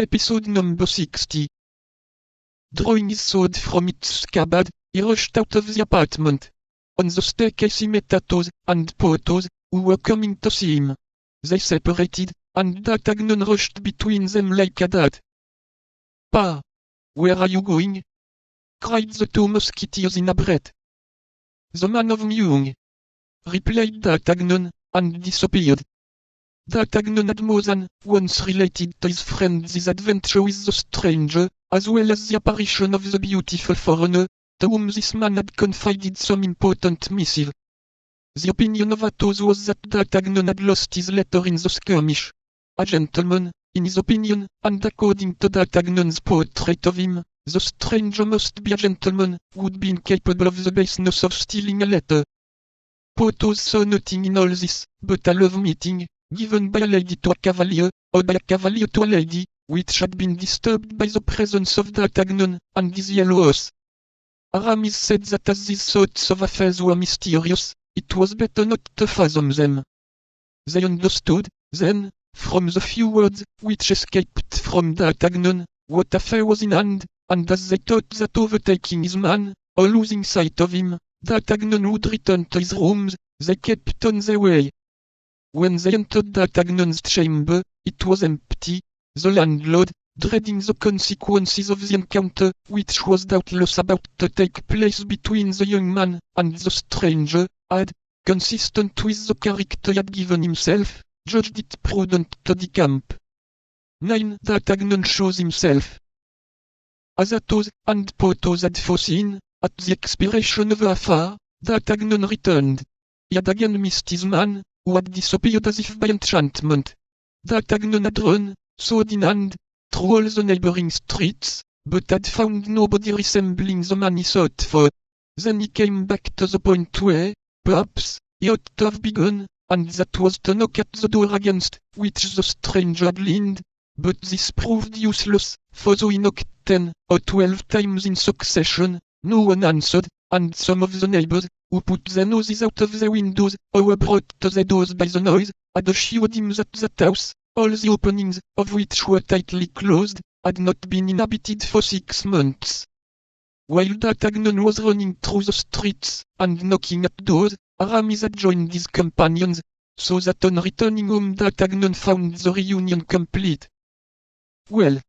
Episode number 60. Drawing is sewed from its scabbard, he rushed out of the apartment. On the staircase he met Athos and Porthos, who were coming to see him. They separated, and D'Artagnan rushed between them like a dart. "Pa! Where are you going?" cried the two musketeers in a breath. "The man of Meung," replied D'Artagnan, and disappeared. D'Artagnan had more than once related to his friend this adventure with the stranger, as well as the apparition of the beautiful foreigner, to whom this man had confided some important missive. The opinion of Athos was that D'Artagnan had lost his letter in the skirmish. A gentleman, in his opinion, and according to D'Artagnan's portrait of him, the stranger must be a gentleman who would be incapable of the baseness of stealing a letter. Porthos saw nothing in all this, but a love meeting, given by a lady to a cavalier, or by a cavalier to a lady, which had been disturbed by the presence of D'Artagnan and his yellow horse. Aramis said that as these sorts of affairs were mysterious, it was better not to fathom them. They understood, then, from the few words which escaped from D'Artagnan, what affair was in hand, and as they thought that overtaking his man, or losing sight of him, D'Artagnan would return to his rooms, they kept on their way. When they entered D'Artagnan's chamber, it was empty. The landlord, dreading the consequences of the encounter, which was doubtless about to take place between the young man and the stranger, had, consistent with the character he had given himself, judged it prudent to decamp. 9. D'Artagnan shows himself. As Athos and Porthos had foreseen, at the expiration of a half hour, D'Artagnan returned. He had again missed his man, who had disappeared as if by enchantment. D'Artagnan had run, sword in hand, through all the neighboring streets, but had found nobody resembling the man he sought for. Then he came back to the point where, perhaps, he ought to have begun, and that was to knock at the door against which the stranger had leaned. But this proved useless, for though he knocked 10 or 12 times in succession, no one answered, and some of the neighbors, who put their noses out of their windows, or were brought to their doors by the noise, had assured him that that house, all the openings of which were tightly closed, had not been inhabited for 6 months. While D'Artagnan was running through the streets, and knocking at doors, Aramis had joined his companions, so that on returning home D'Artagnan found the reunion complete. "Well,"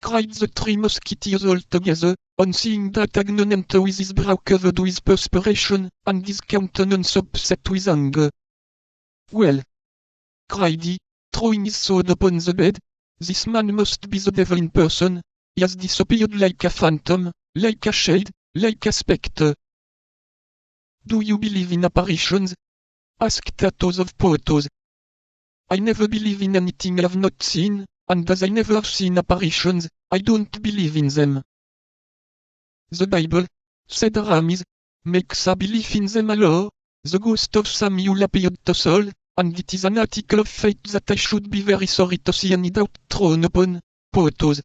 cried the 3 musketeers all together, on seeing D'Artagnan enter with his brow covered with perspiration, and his countenance upset with anger. "Well," cried he, throwing his sword upon the bed, "this man must be the devil in person. He has disappeared like a phantom, like a shade, like a spectre." "Do you believe in apparitions?" asked Athos of Porthos. "I never believe in anything I have not seen, and as I never have seen apparitions, I don't believe in them." "The Bible," said Aramis, "makes a belief in them a law. The ghost of Samuel appeared to Saul, and it is an article of faith that I should be very sorry to see any doubt thrown upon." Porthos,